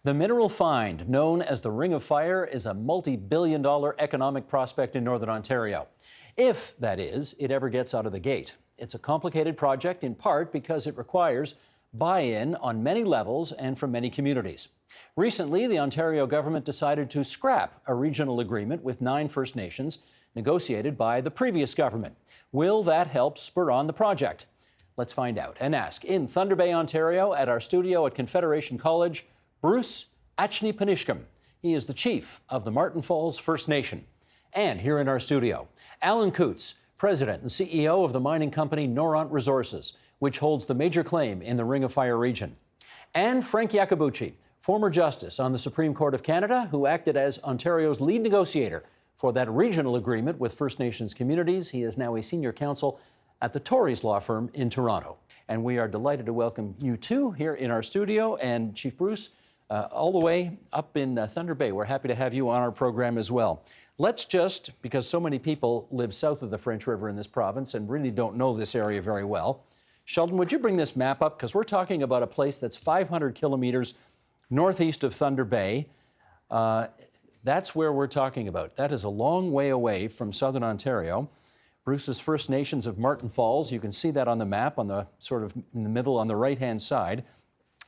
The mineral find, known as the Ring of Fire, is a multi-billion-dollar economic prospect in Northern Ontario. If, that is, it ever gets out of the gate. It's a complicated project in part because it requires buy-in on many levels and from many communities. Recently, the Ontario government decided to scrap a regional agreement with 9 First Nations negotiated by the previous government. Will that help spur on the project? Let's find out and ask in Thunder Bay, Ontario, at our studio at Confederation College, Bruce Achni-Panishkum. He is the chief of the Martin Falls First Nation. And here in our studio, Alan Coutts, president and CEO of the mining company Noront Resources, which holds the major claim in the Ring of Fire region. And Frank Iacobucci, former justice on the Supreme Court of Canada, who acted as Ontario's lead negotiator for that regional agreement with First Nations communities. He is now a senior counsel at the Tories law firm in Toronto. And we are delighted to welcome you two here in our studio. And Chief Bruce, all the way up in Thunder Bay. We're happy to have you on our program as well. Let's just, because so many people live south of the French River in this province and really don't know this area very well. Sheldon, would you bring this map up? Because we're talking about a place that's 500 kilometers northeast of Thunder Bay. That's where we're talking about. That is a long way away from southern Ontario. Bruce's First Nations of Martin Falls, you can see that on the map on the sort of in the middle on the right-hand side.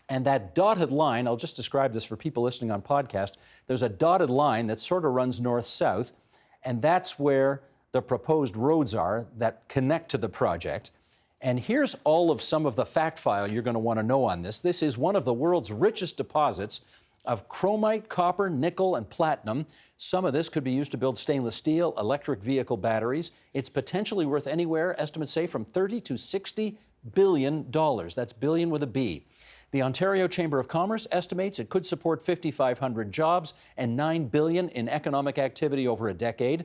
And that dotted line, I'll just describe this for people listening on podcast. There's a dotted line that sort of runs north-south, and that's where the proposed roads are that connect to the project. And here's all of some of the fact file you're going to want to know on this. This is one of the world's richest deposits of chromite, copper, nickel, and platinum. Some of this could be used to build stainless steel, electric vehicle batteries. It's potentially worth anywhere, estimates say, from $30 to $60 billion. That's billion with a B. The Ontario Chamber of Commerce estimates it could support 5,500 jobs and $9 billion in economic activity over a decade.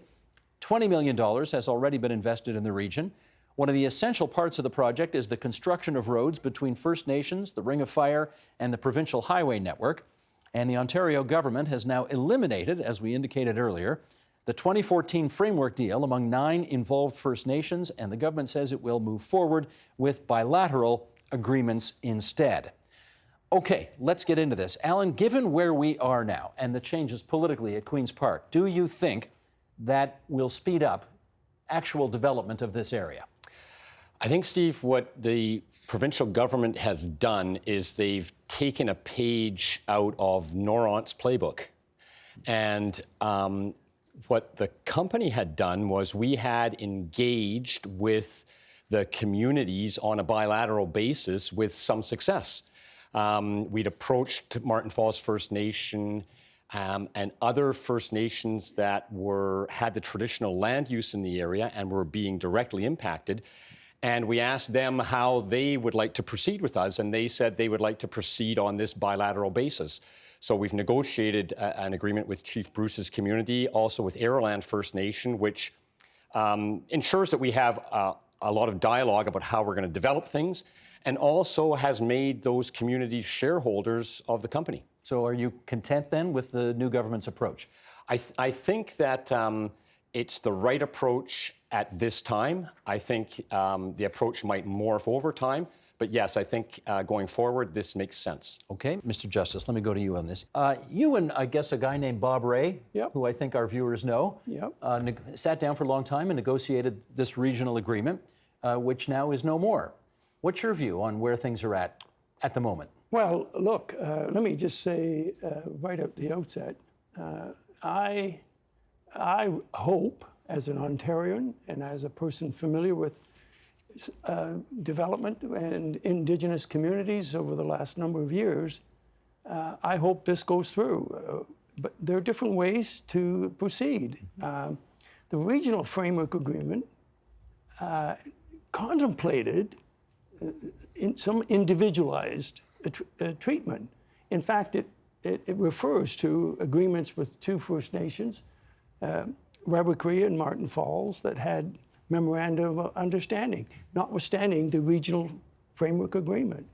$20 million has already been invested in the region. One of the essential parts of the project is the construction of roads between First Nations, the Ring of Fire, and the provincial highway network. And the Ontario government has now eliminated, as we indicated earlier, the 2014 framework deal among 9 involved First Nations, and the government says it will move forward with bilateral agreements instead. Okay, let's get into this. Alan, given where we are now and the changes politically at Queen's Park, do you think that will speed up actual development of this area? I think, Steve, what the provincial government has done is they've taken a page out of Noront's playbook. And what the company had done was we had engaged with the communities on a bilateral basis with some success. We'd approached Martin Falls First Nation and other First Nations that had the traditional land use in the area and were being directly impacted. And we asked them how they would like to proceed with us, and they said they would like to proceed on this bilateral basis. So we've negotiated an agreement with Chief Bruce's community, also with Aroland First Nation, which ensures that we have a lot of dialogue about how we're going to develop things, and also has made those communities shareholders of the company. So are you content then with the new government's approach? I think that it's the right approach at this time. I think the approach might morph over time. But yes, I think going forward, this makes sense. Okay, Mr. Justice, let me go to you on this. You and I guess a guy named Bob Ray, Yep. who I think our viewers know, Yep. Sat down for a long time and negotiated this regional agreement, which now is no more. What's your view on where things are at the moment? Well, look, let me just say right at the outset, I hope, as an Ontarian and as a person familiar with development and Indigenous communities over the last number of years, I hope this goes through. But there are different ways to proceed. The regional framework agreement contemplated some individualized treatment. In fact, it refers to agreements with 2 First Nations, Wabakria and Martin Falls, that had memorandum of understanding, notwithstanding the regional framework agreement.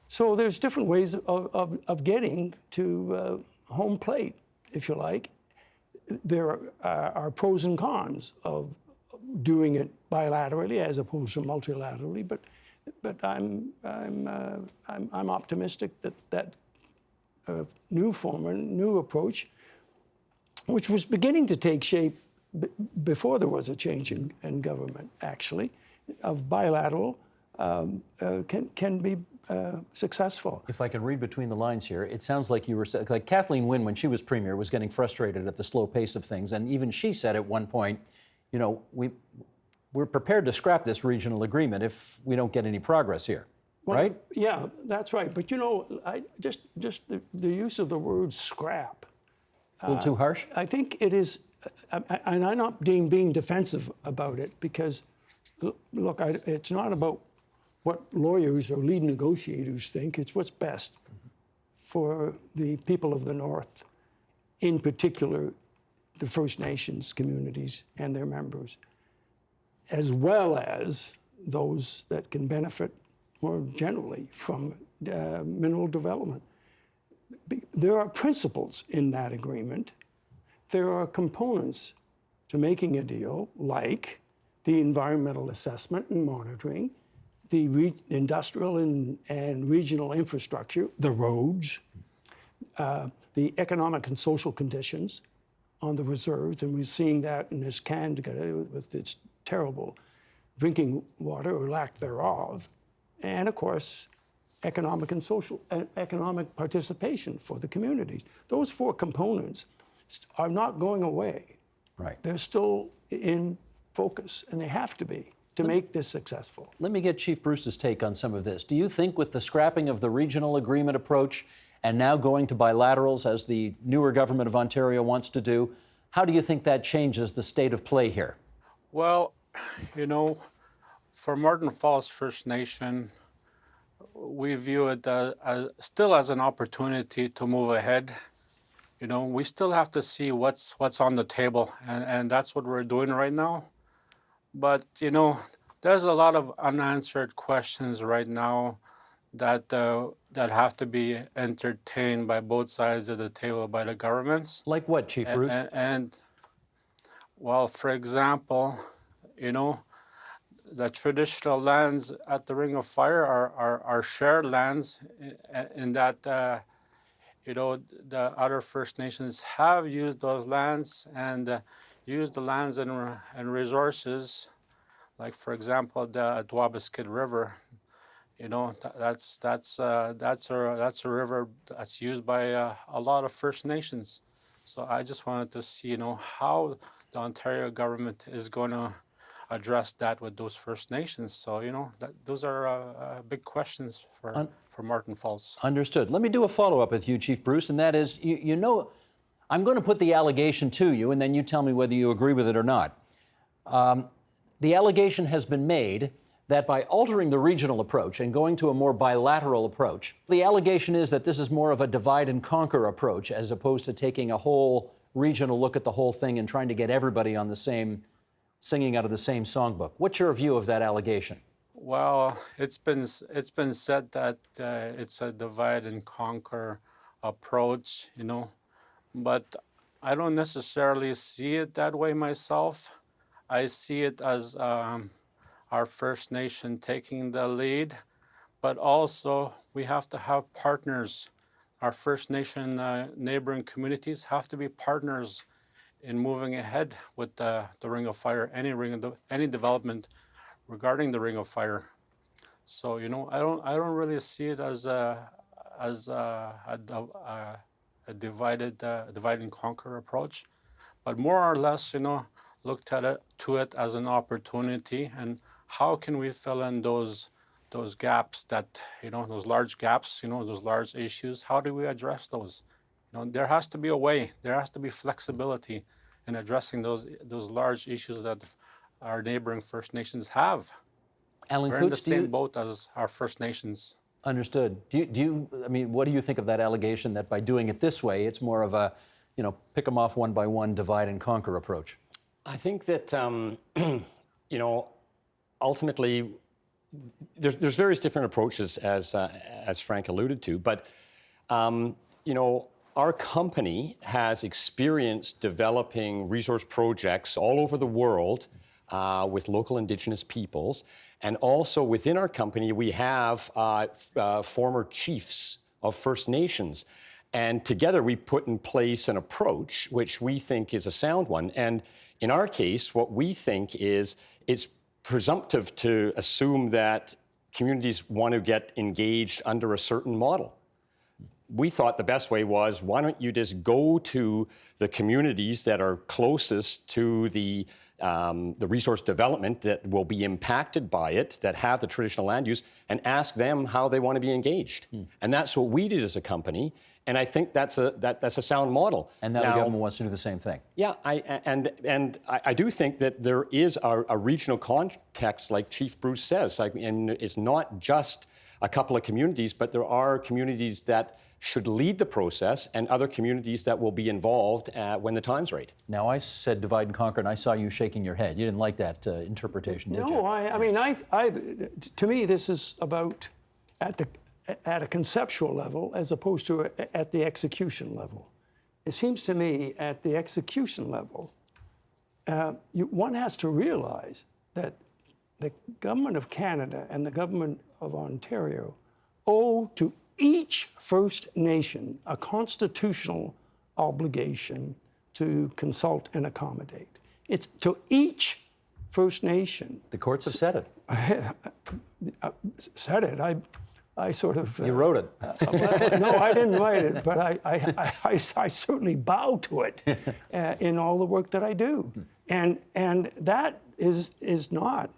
So there's different ways of getting to home plate, if you like. There are pros and cons of doing it bilaterally as opposed to multilaterally, but I'm optimistic that new form, a new approach, which was beginning to take shape before there was a change in government, actually, of bilateral, can be successful. If I can read between the lines here, it sounds like you were like Kathleen Wynne, when she was premier, was getting frustrated at the slow pace of things, and even she said at one point, you know, we're prepared to scrap this regional agreement if we don't get any progress here, right? Yeah, that's right. But you know, just the use of the word scrap. A little too harsh? I think it is, and I'm not being defensive about it, because, look, it's not about what lawyers or lead negotiators think. It's what's best for the people of the North, in particular the First Nations communities and their members, as well as those that can benefit more generally from mineral development. There are principles in that agreement. There are components to making a deal, like the environmental assessment and monitoring, the industrial and regional infrastructure, the roads, the economic and social conditions on the reserves, and we're seeing that in this Canada with its terrible drinking water or lack thereof, and of course, economic and social, economic participation for the communities. Those four components are not going away. Right. They're still in focus, and they have to be to make this successful. Let me get Chief Bruce's take on some of this. Do you think with the scrapping of the regional agreement approach and now going to bilaterals, as the newer government of Ontario wants to do, how do you think that changes the state of play here? Well, you know, for Martin Falls First Nation, we view it still as an opportunity to move ahead. You know, we still have to see what's on the table, and that's what we're doing right now. But, you know, there's a lot of unanswered questions right now that have to be entertained by both sides of the table, by the governments. Like what, Chief Bruce? Well, for example, you know, the traditional lands at the Ring of Fire are shared lands in that, you know, the other First Nations have used those lands and used the lands and resources, like, for example, the Dwabaskid River. You know, that's a river that's used by a lot of First Nations. So I just wanted to see, you know, how the Ontario government is going to address that with those First Nations. So, you know, those are big questions for Martin Falls. Understood. Let me do a follow-up with you, Chief Bruce, and that is, you know, I'm going to put the allegation to you, and then you tell me whether you agree with it or not. The allegation has been made that by altering the regional approach and going to a more bilateral approach, the allegation is that this is more of a divide and conquer approach as opposed to taking a whole regional look at the whole thing and trying to get everybody on the same, singing out of the same songbook. What's your view of that allegation? Well, it's been said that it's a divide and conquer approach, you know, but I don't necessarily see it that way myself. I see it as our First Nation taking the lead, but also we have to have partners. Our First Nation neighboring communities have to be partners in moving ahead with the Ring of Fire, any development regarding the Ring of Fire. So, you know, I don't really see it as a divide and conquer approach, but more or less, you know, looked at it as an opportunity, and how can we fill in those gaps that, you know, those large gaps, you know, those large issues, how do we address those? You know, there has to be a way, there has to be flexibility in addressing those large issues that our neighboring First Nations have. Alan We're in the same boat as our First Nations. Understood. I mean, what do you think of that allegation that by doing it this way, it's more of a, you know, pick them off one by one, divide and conquer approach? I think that, you know, ultimately, there's various different approaches, as Frank alluded to, but, you know, our company has experience developing resource projects all over the world with local Indigenous peoples. And also within our company, we have former chiefs of First Nations. And together we put in place an approach which we think is a sound one. And in our case, what we think is it's presumptive to assume that communities want to get engaged under a certain model. We thought the best way was, why don't you just go to the communities that are closest to the resource development that will be impacted by it, that have the traditional land use, and ask them how they want to be engaged. And that's what we did as a company, and I think that's a sound model. And now the government wants to do the same thing. Yeah, I do think that there is a regional context, like Chief Bruce says, and it's not just a couple of communities, but there are communities that should lead the process and other communities that will be involved when the time's right. Now, I said divide and conquer, and I saw you shaking your head. You didn't like that interpretation, did you? No, I mean, to me, this is about at a conceptual level as opposed to at the execution level. It seems to me at the execution level, one has to realize that the government of Canada and the government of Ontario owe to each First Nation a constitutional obligation to consult and accommodate. It's to each First Nation. The courts have said it. Said it. I sort of. You wrote it. Well, no, I didn't write it, but I certainly bow to it in all the work that I do, and that is not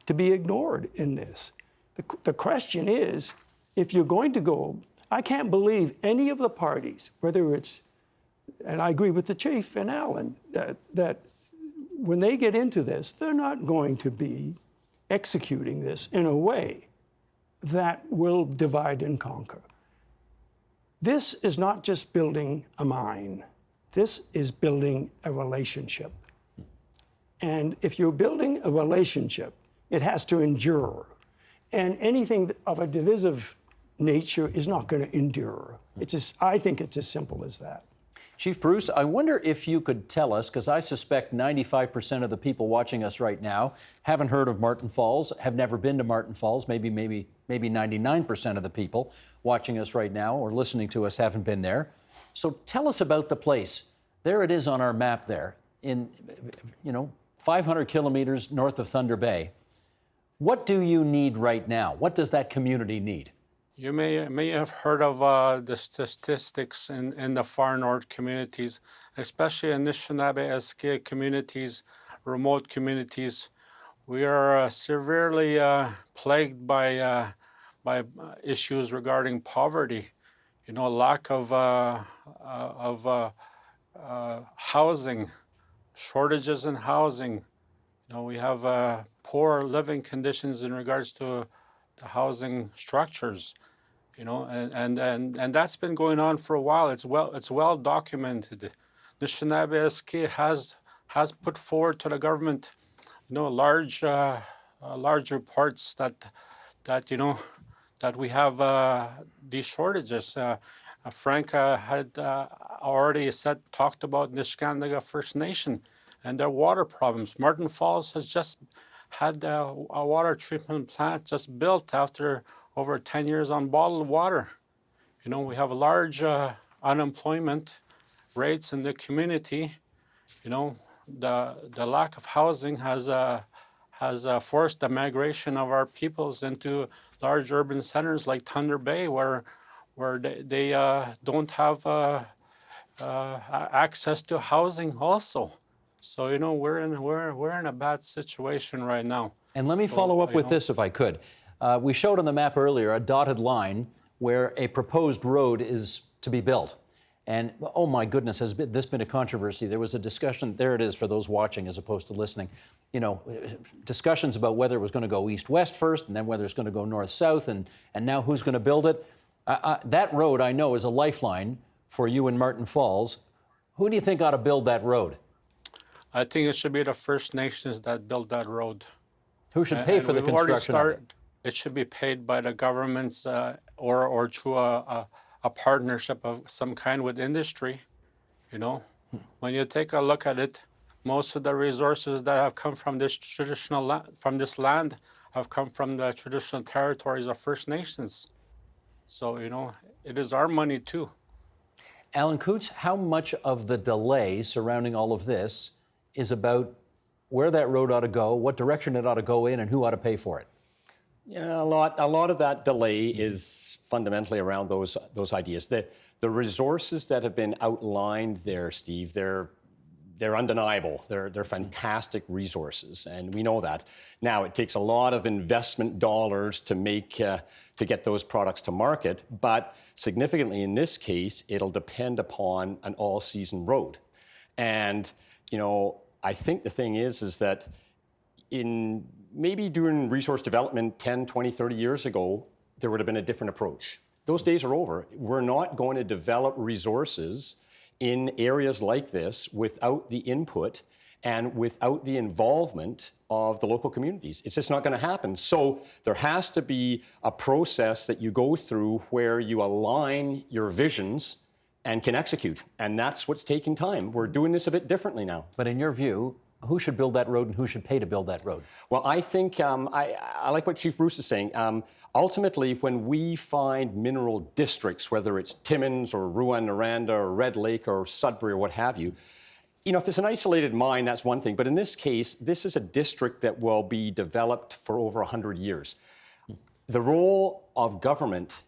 to be ignored in this. The question is, if you're going to go, I can't believe any of the parties, whether it's, and I agree with the Chief and Alan, that when they get into this, they're not going to be executing this in a way that will divide and conquer. This is not just building a mine. This is building a relationship. And if you're building a relationship, it has to endure. And anything of a divisive nature is not going to endure. I think it's as simple as that. Chief Bruce, I wonder if you could tell us, because I suspect 95% of the people watching us right now haven't heard of Martin Falls, have never been to Martin Falls. Maybe 99% of the people watching us right now or listening to us haven't been there. So tell us about the place. There it is on our map there, in 500 kilometers north of Thunder Bay. What do you need right now? What does that community need? You may have heard of the statistics in the far north communities, especially in Anishinaabe communities, remote communities. We are severely plagued by issues regarding poverty. Lack of housing, shortages in housing. We have poor living conditions in regards to the housing structures, and that's been going on for a while. It's well documented. The Anishinaabe has put forward to the government, large reports that we have these shortages. Frank had already talked about Niskandaga First Nation and their water problems. Martin Falls has just had a water treatment plant just built after over 10 years on bottled water. We have large unemployment rates in the community. The lack of housing has forced the migration of our peoples into large urban centers like Thunder Bay, where they don't have access to housing also. So we're in a bad situation right now. And let me follow up with this, if I could. We showed on the map earlier a dotted line where a proposed road is to be built. And oh my goodness, has this been a controversy? There was a discussion, there it is for those watching as opposed to listening, discussions about whether it was going to go east-west first and then whether it's going to go north-south and now who's going to build it. That road, I know, is a lifeline for you in Martin Falls. Who do you think ought to build that road? I think it should be the First Nations that build that road. Who should pay for the construction of it? It should be paid by the governments or through a partnership of some kind with industry. When you take a look at it, most of the resources that have come from this this land have come from the traditional territories of First Nations. So it is our money too. Alan Coots, how much of the delay surrounding all of this is about where that road ought to go, what direction it ought to go in, and who ought to pay for it? Yeah, a lot of that delay is fundamentally around those ideas. The resources that have been outlined there, Steve, they're undeniable. They're fantastic resources, and we know that. Now, it takes a lot of investment dollars to get those products to market, but significantly in this case, it'll depend upon an all-season road. And, you know, I think the thing is that in maybe doing resource development 10, 20, 30 years ago, there would have been a different approach. Those days are over. We're not going to develop resources in areas like this without the input and without the involvement of the local communities. It's just not going to happen. So there has to be a process that you go through where you align your visions and can execute. And that's what's taking time. We're doing this a bit differently now. But in your view, who should build that road and who should pay to build that road? Well, I think I like what Chief Bruce is saying. Ultimately, when we find mineral districts, whether it's Timmins or Rouyn-Noranda or Red Lake or Sudbury or what have you, you know, if it's an isolated mine, that's one thing. But in this case, this is a district that will be developed for over 100 years. The role of government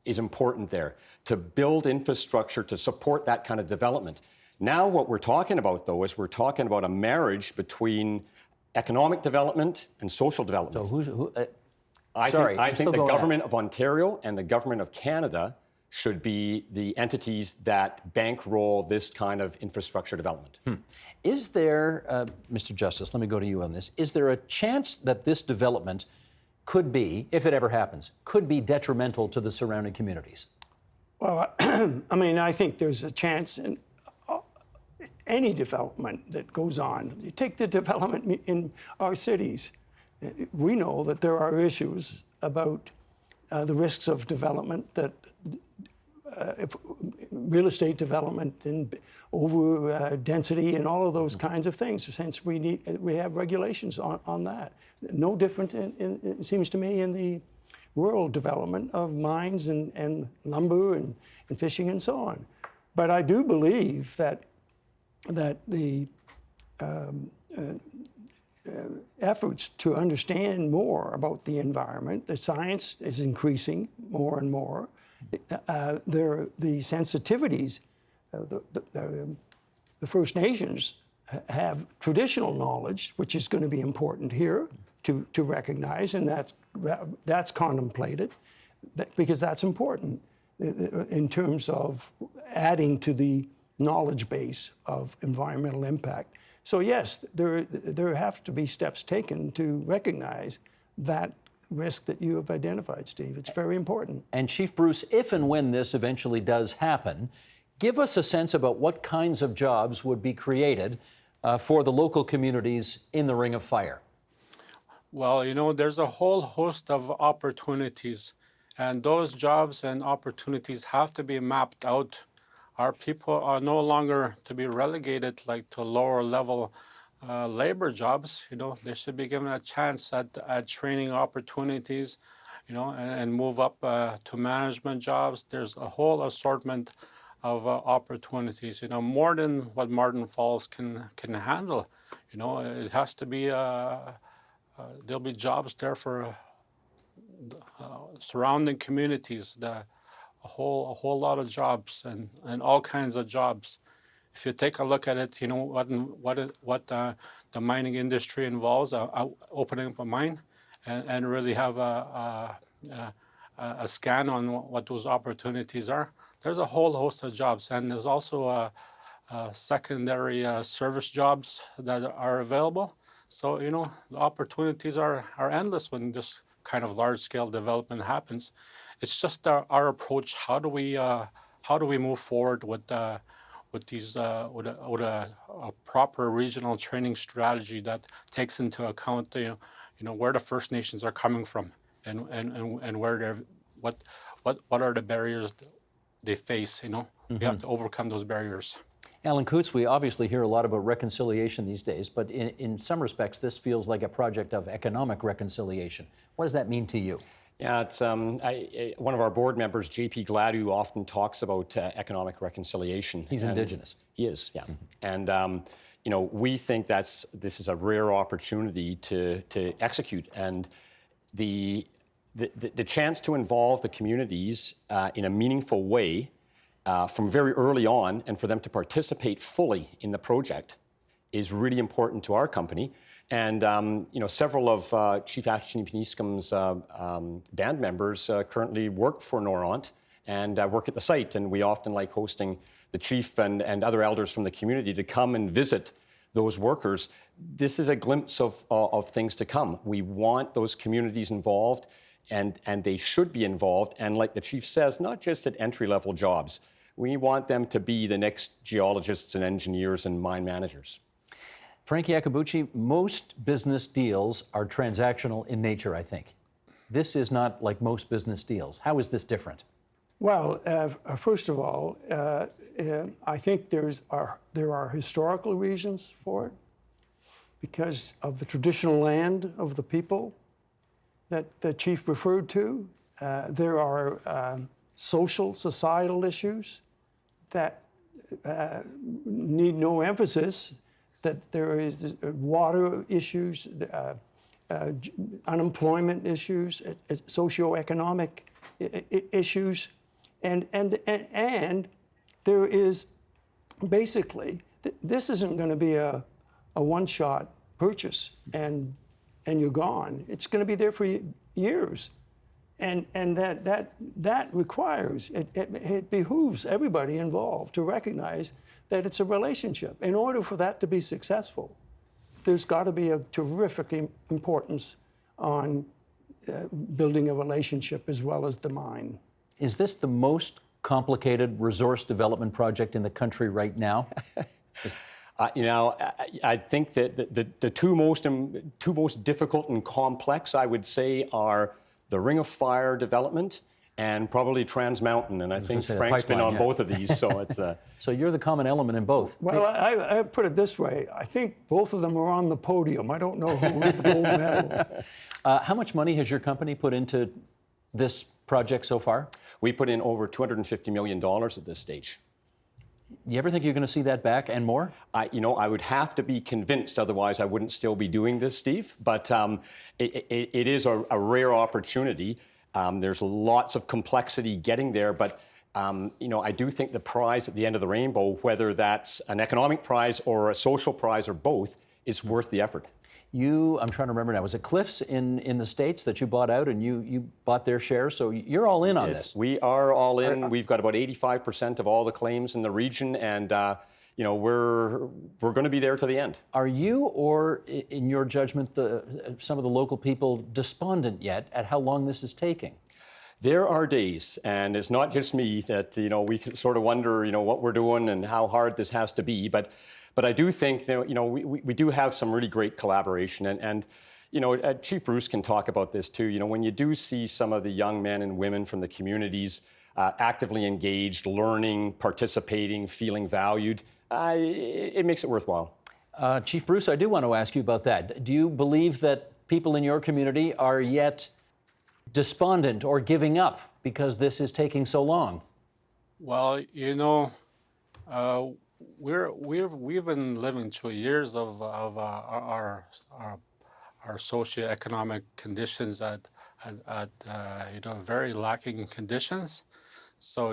is important there, to build infrastructure to support that kind of development. Now what we're talking about, though, is we're talking about a marriage between economic development and social development. So I think the government of Ontario and the government of Canada should be the entities that bankroll this kind of infrastructure development. Is there, Mr. Justice, let me go to you on this, is there a chance that this development could be, if it ever happens, could be detrimental to the surrounding communities? Well, I mean, I think there's a chance in any development that goes on. You take the development in our cities. We know that there are issues about the risks of development, that real estate development and over density and all of those kinds of things. Since we have regulations on that. No different, it seems to me, in the rural development of mines and lumber and fishing and so on. But I do believe that the efforts to understand more about the environment, the science is increasing more and more. The sensitivities, the First Nations have traditional knowledge, which is going to be important here to recognize, and that's contemplated, because that's important in terms of adding to the knowledge base of environmental impact. So yes, there have to be steps taken to recognize that risk that you have identified, Steve. It's very important. And Chief Bruce, if and when this eventually does happen, give us a sense about what kinds of jobs would be created for the local communities in the Ring of Fire. Well, you know, there's a whole host of opportunities, and those jobs and opportunities have to be mapped out. Our people are no longer to be relegated like to lower level labor jobs. You know, they should be given a chance at training opportunities, you know, and move up to management jobs. There's a whole assortment of opportunities, you know, more than what Martin Falls can handle. You know, it has to be, there'll be jobs there for surrounding communities, a whole lot of jobs and all kinds of jobs. If you take a look at it, you know, what the mining industry involves, opening up a mine and really have a scan on what those opportunities are. There's a whole host of jobs, and there's also secondary service jobs that are available. So, you know, the opportunities are endless when this kind of large-scale development happens. It's just our approach. How do we move forward with a proper regional training strategy that takes into account you know where the First Nations are coming from and where they're what are the barriers they face. You know, we have to overcome those barriers. Alan Coots, we obviously hear a lot about reconciliation these days, but in some respects, this feels like a project of economic reconciliation. What does that mean to you? Yeah, it's one of our board members, J.P. Gladue, often talks about economic reconciliation. He's Indigenous. He is, yeah. And we think this is a rare opportunity to execute, and the chance to involve the communities in a meaningful way from very early on, and for them to participate fully in the project, is really important to our company. And several of Chief Anishinaabe-Piniskam's band members currently work for Noront and work at the site. And we often like hosting the chief and other elders from the community to come and visit those workers. This is a glimpse of things to come. We want those communities involved, and they should be involved. And like the chief says, not just at entry-level jobs. We want them to be the next geologists and engineers and mine managers. Frankie Akabuchi, most business deals are transactional in nature, I think. This is not like most business deals. How is this different? Well, first of all, I think there are historical reasons for it because of the traditional land of the people that the chief referred to. There are societal issues that need no emphasis, that there is water issues, unemployment issues, socioeconomic issues, and there is basically, this isn't going to be a one-shot purchase and you're gone. It's going to be there for years. And that requires, it behooves everybody involved to recognize that it's a relationship. In order for that to be successful, there's got to be a terrific importance on building a relationship as well as the mine. Is this the most complicated resource development project in the country right now? I think that the two most difficult and complex, I would say, are the Ring of Fire development and probably Trans Mountain, and I think Frank's been on both of these, so it's So you're the common element in both. Well, I put it this way. I think both of them are on the podium. I don't know who has the gold medal. How much money has your company put into this project so far? We put in over $250 million at this stage. You ever think you're going to see that back and more? I would have to be convinced, otherwise I wouldn't still be doing this, Steve. But it is a rare opportunity. There's lots of complexity getting there, but I do think the prize at the end of the rainbow, whether that's an economic prize or a social prize or both, is worth the effort. I'm trying to remember now, was it Cliffs in the States that you bought out and you bought their share? So you're all in on this. We are all in. We've got about 85% of all the claims in the region, and we're going to be there to the end. Are you, or in your judgment, some of the local people despondent yet at how long this is taking? There are days, and it's not just me, that we can sort of wonder what we're doing and how hard this has to be. But I do think we do have some really great collaboration, and Chief Bruce can talk about this too. When you do see some of the young men and women from the communities actively engaged, learning, participating, feeling valued, it makes it worthwhile. Chief Bruce, I do want to ask you about that. Do you believe that people in your community are yet despondent or giving up because this is taking so long? Well, we've been living through years of our socioeconomic conditions at very lacking conditions. So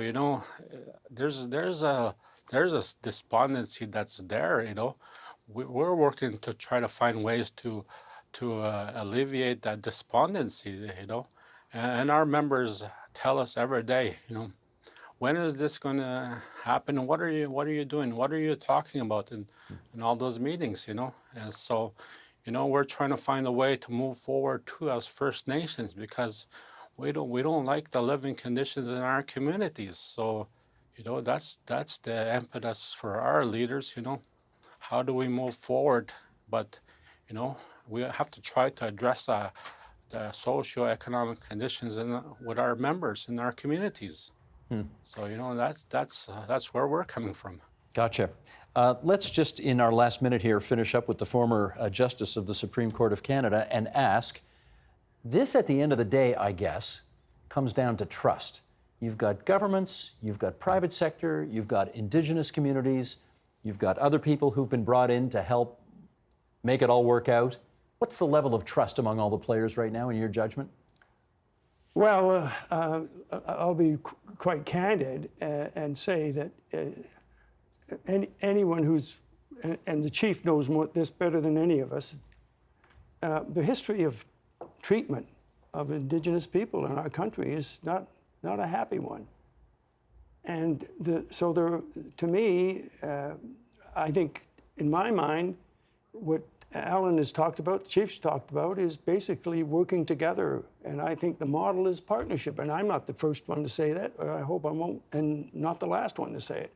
there's a despondency that's there. We're working to try to find ways to alleviate that despondency. And our members tell us every day, when is this going to happen? What are you doing? What are you talking about in all those meetings? And so, we're trying to find a way to move forward too as First Nations, because we don't like the living conditions in our communities. So, that's the impetus for our leaders. How do we move forward? But we have to try to address the socioeconomic conditions with our members in our communities. So that's where we're coming from. Gotcha. Let's just, in our last minute here, finish up with the former Justice of the Supreme Court of Canada and ask, This, at the end of the day, I guess, comes down to trust. You've got governments, you've got private sector, you've got Indigenous communities, you've got other people who've been brought in to help make it all work out. What's the level of trust among all the players right now, in your judgment? Well, I'll be quite candid and say that anyone who's, and the chief knows this better than any of us, the history of treatment of Indigenous people in our country is not a happy one. And to me, I think, in my mind, what Alan has talked about, the chief's talked about, is basically working together. And I think the model is partnership. And I'm not the first one to say that, or I hope I won't, and not the last one to say it.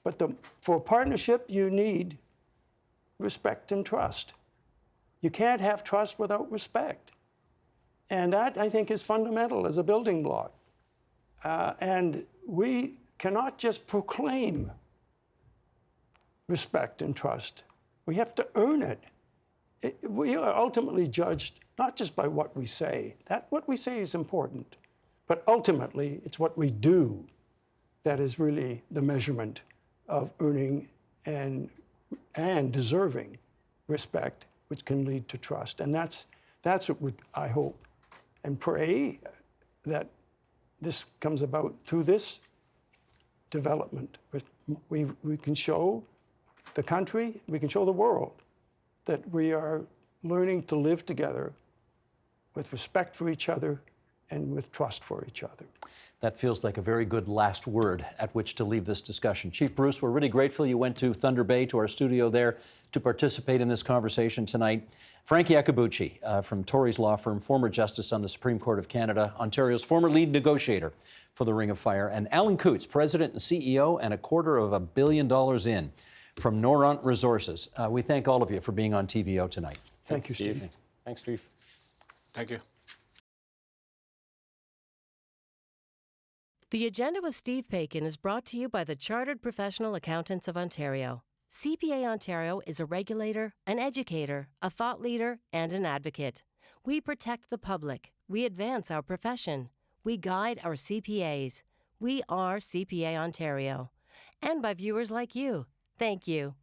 But for partnership, you need respect and trust. You can't have trust without respect. And that, I think, is fundamental as a building block. And we cannot just proclaim respect and trust. We have to earn it. We are ultimately judged not just by what we say. What we say is important, but ultimately it's what we do that is really the measurement of earning and deserving respect, which can lead to trust. And that's what I hope and pray that this comes about through this development. We can show the country, we can show the world that we are learning to live together with respect for each other and with trust for each other. That feels like a very good last word at which to leave this discussion. Chief Bruce, we're really grateful you went to Thunder Bay, to our studio there, to participate in this conversation tonight. Frankie Akabuchi from Torrey's law firm, former justice on the Supreme Court of Canada, Ontario's former lead negotiator for the Ring of Fire, and Alan Coutts, president and CEO, and $250 million in from Noront Resources. We thank all of you for being on TVO tonight. Thank you, Steve. Thanks, Steve. Thank you. The Agenda with Steve Paikin is brought to you by the Chartered Professional Accountants of Ontario. CPA Ontario is a regulator, an educator, a thought leader, and an advocate. We protect the public. We advance our profession. We guide our CPAs. We are CPA Ontario. And by viewers like you. Thank you.